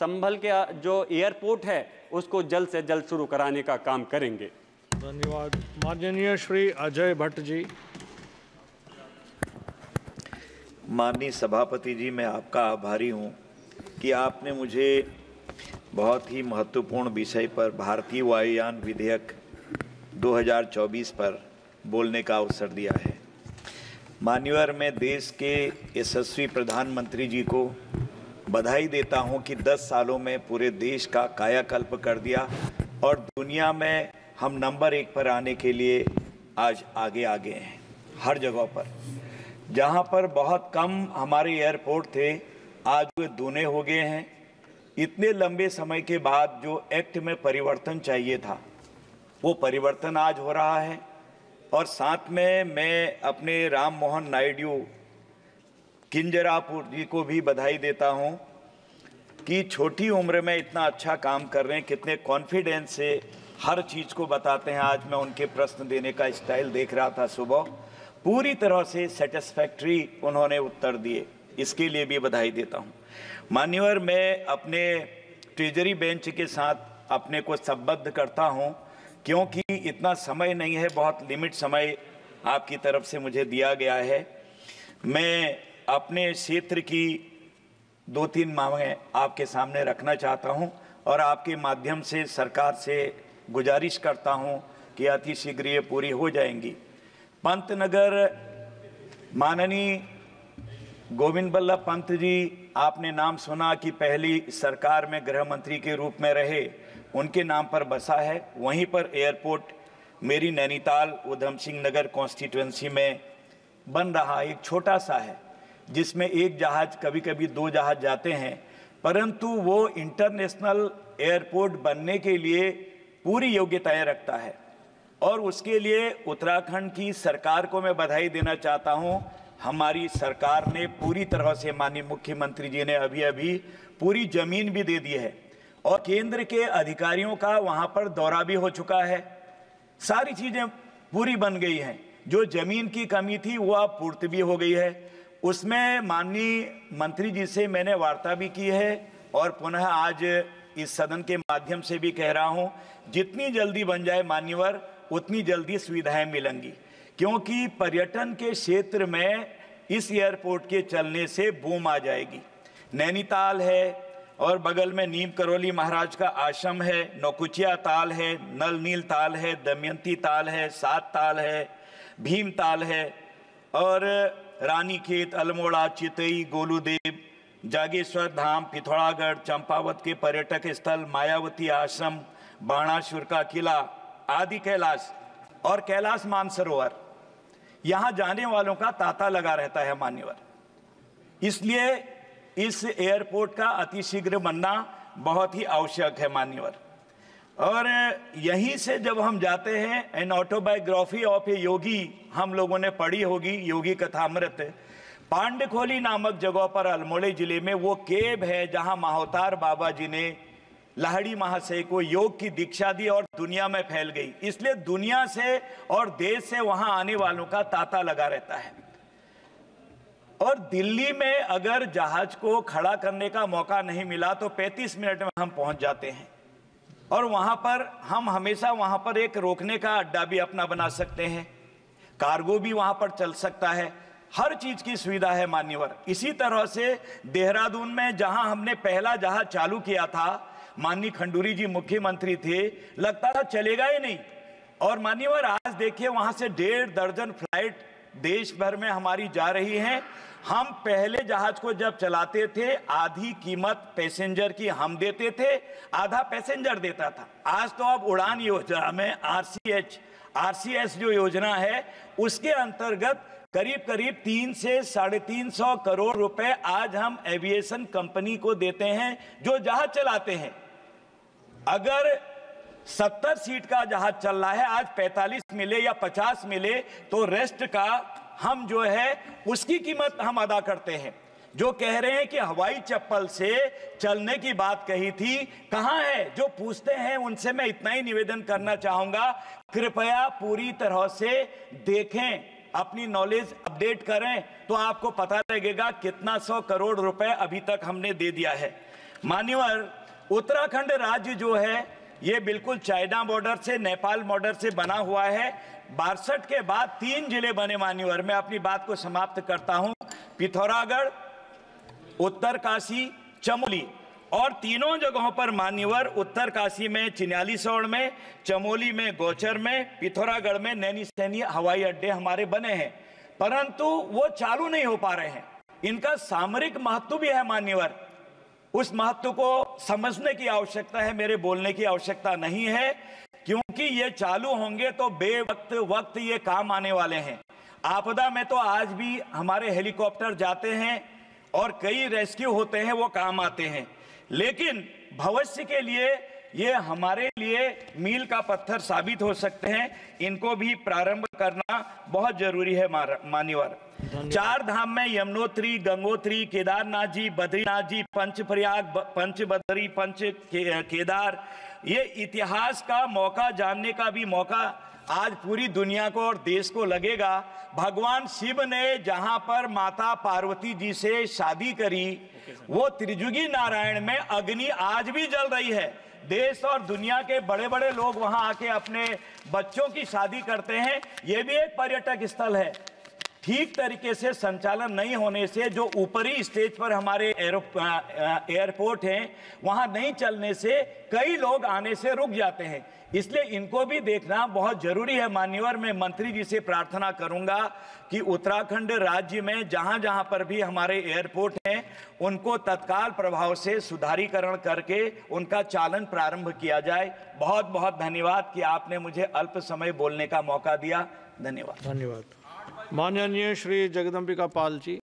संभल के जो एयरपोर्ट है उसको जल्द से जल्द शुरू कराने का काम करेंगे। धन्यवाद। माननीय श्री अजय भट्ट जी। माननीय सभापति जी, मैं आपका आभारी हूं कि आपने मुझे बहुत ही महत्वपूर्ण विषय पर भारतीय वायुयान विधेयक 2024 पर बोलने का अवसर दिया है। मान्यवर, मैं देश के यशस्वी प्रधानमंत्री जी को बधाई देता हूं कि 10 सालों में पूरे देश का कायाकल्प कर दिया और दुनिया में हम नंबर 1 पर आने के लिए आज आगे हैं। हर जगह पर जहां पर बहुत कम हमारे एयरपोर्ट थे, आज वे दूने हो गए हैं। इतने लंबे समय के बाद जो एक्ट में परिवर्तन चाहिए था, वो परिवर्तन आज हो रहा है। और साथ में मैं अपने राम मोहन नायडू किंजरापुर जी को भी बधाई देता हूं कि छोटी उम्र में इतना अच्छा काम कर रहे हैं, कितने कॉन्फिडेंस से हर चीज़ को बताते हैं। आज मैं उनके प्रश्न देने का स्टाइल देख रहा था सुबह, पूरी तरह से सेटिस्फैक्ट्री उन्होंने उत्तर दिए, इसके लिए भी बधाई देता हूं। मान्यवर, मैं अपने ट्रेजरी बेंच के साथ अपने को संबद्ध करता हूं क्योंकि इतना समय नहीं है, बहुत लिमिट समय आपकी तरफ से मुझे दिया गया है। मैं अपने क्षेत्र की 2-3 मांगें आपके सामने रखना चाहता हूं और आपके माध्यम से सरकार से गुजारिश करता हूं कि अति शीघ्र ये पूरी हो जाएंगी। पंतनगर, माननीय गोविंद बल्लभ पंत जी, आपने नाम सुना कि पहली सरकार में गृह मंत्री के रूप में रहे, उनके नाम पर बसा है। वहीं पर एयरपोर्ट मेरी नैनीताल उधम सिंह नगर कॉन्स्टिट्यूएंसी में बन रहा, एक छोटा सा है जिसमें एक जहाज, कभी कभी 2 जहाज जाते हैं, परंतु वो इंटरनेशनल एयरपोर्ट बनने के लिए पूरी योग्यताएं रखता है। और उसके लिए उत्तराखंड की सरकार को मैं बधाई देना चाहता हूं। हमारी सरकार ने पूरी तरह से, माननीय मुख्यमंत्री जी ने अभी पूरी जमीन भी दे दी है और केंद्र के अधिकारियों का वहां पर दौरा भी हो चुका है। सारी चीजें पूरी बन गई हैं। जो जमीन की कमी थी वो अब पूर्ति भी हो गई है। उसमें माननीय मंत्री जी से मैंने वार्ता भी की है और पुनः आज इस सदन के माध्यम से भी कह रहा हूं, जितनी जल्दी बन जाए मान्यवर, उतनी जल्दी सुविधाएं मिलेंगी, क्योंकि पर्यटन के क्षेत्र में इस एयरपोर्ट के चलने से बूम आ जाएगी। नैनीताल है और बगल में नीम करौली महाराज का आश्रम है, नौकुचिया ताल है, नल नील ताल है, दमयंती ताल है, 7 ताल है, भीम ताल है और रानीखेत, अल्मोड़ा, चितई, गोलूदेव, जागेश्वर धाम, पिथौरागढ़, चंपावत के पर्यटक स्थल, मायावती आश्रम, बाणासुर का किला आदि, कैलाश और कैलाश मानसरोवर, यहां जाने वालों का तांता लगा रहता है मान्यवर। इसलिए इस एयरपोर्ट का अतिशीघ्र बनना बहुत ही आवश्यक है मान्यवर। और यहीं से जब हम जाते हैं, एन ऑटोबायोग्राफी ऑफ ए योगी हम लोगों ने पढ़ी होगी, योगी कथामृत, पांडखोली नामक जगह पर अल्मोड़ा जिले में वो केव है जहां महाअवतार बाबा जी ने लाहिड़ी महाशय को योग की दीक्षा दी और दुनिया में फैल गई। इसलिए दुनिया से और देश से वहां आने वालों का तांता लगा रहता है। और दिल्ली में अगर जहाज को खड़ा करने का मौका नहीं मिला तो 35 मिनट में हम पहुंच जाते हैं और वहां पर हम हमेशा वहां पर एक रोकने का अड्डा भी अपना बना सकते हैं, कार्गो भी वहां पर चल सकता है, हर चीज की सुविधा है मान्यवर। इसी तरह से देहरादून में जहां हमने पहला जहाज चालू किया था, माननीय खंडूरी जी मुख्यमंत्री थे, लगता था चलेगा ही नहीं, और मान्यवर आज देखिए वहां से 1.5 दर्जन फ्लाइट देश भर में हमारी जा रही हैं। हम पहले जहाज को जब चलाते थे, आधी कीमत पैसेंजर की हम देते थे, आधा पैसेंजर देता था। आज तो अब उड़ान योजना में आरसीएस जो योजना है, उसके अंतर्गत करीब करीब 300 से 350 करोड़ रुपए आज हम एविएशन कंपनी को देते हैं जो जहाज चलाते हैं। अगर 70 सीट का जहाज चल रहा है, आज 45 मिले या 50 मिले तो रेस्ट का हम जो है उसकी कीमत हम अदा करते हैं। जो कह रहे हैं कि हवाई चप्पल से चलने की बात कही थी, कहां है? जो पूछते हैं उनसे मैं इतना ही निवेदन करना चाहूंगा, कृपया पूरी तरह से देखें, अपनी नॉलेज अपडेट करें तो आपको पता लगेगा कितना 100 करोड़ रुपए अभी तक हमने दे दिया है। मान्यवर, उत्तराखंड राज्य जो है ये बिल्कुल चाइना बॉर्डर से, नेपाल बॉर्डर से बना हुआ है। 62 के बाद 3 जिले बने मान्यवर। मैं अपनी बात को समाप्त करता हूं। पिथौरागढ़, उत्तरकाशी, चमोली, और तीनों जगहों पर मान्यवर, उत्तरकाशी में चिन्यालीसौड़ में, चमोली में गौचर में, पिथौरागढ़ में नैनीसैनी हवाई अड्डे हमारे बने हैं, परंतु वो चालू नहीं हो पा रहे हैं। इनका सामरिक महत्व भी है मान्यवर, उस महत्व को समझने की आवश्यकता है, मेरे बोलने की आवश्यकता नहीं है, क्योंकि ये चालू होंगे तो वक्त ये काम आने वाले हैं। आपदा में तो आज भी हमारे हेलीकॉप्टर जाते हैं और कई रेस्क्यू होते हैं, वो काम आते हैं, लेकिन भविष्य के लिए ये हमारे लिए मील का पत्थर साबित हो सकते हैं। इनको भी प्रारंभ करना बहुत जरूरी है मान्यवर। 4 धाम में यमुनोत्री, गंगोत्री, केदारनाथ जी, बद्रीनाथ जी, पंचप्रयाग, पंचबदरी, केदार, ये इतिहास का मौका जानने का भी मौका आज पूरी दुनिया को और देश को लगेगा। भगवान शिव ने जहां पर माता पार्वती जी से शादी करी, वो त्रिजुगी नारायण में अग्नि आज भी जल रही है। देश और दुनिया के बड़े बड़े लोग वहां आके अपने बच्चों की शादी करते हैं। ये भी एक पर्यटक स्थल है। ठीक तरीके से संचालन नहीं होने से जो ऊपरी स्टेज पर हमारे एयरपोर्ट हैं, वहां नहीं चलने से कई लोग आने से रुक जाते हैं। इसलिए इनको भी देखना बहुत जरूरी है मान्यवर। मैं मंत्री जी से प्रार्थना करूंगा कि उत्तराखंड राज्य में जहां जहां पर भी हमारे एयरपोर्ट हैं, उनको तत्काल प्रभाव से सुधारीकरण करके उनका चालन प्रारंभ किया जाए। बहुत बहुत धन्यवाद कि आपने मुझे अल्प समय बोलने का मौका दिया। धन्यवाद। धन्यवाद। माननीय श्री जगदम्बिका पाल जी।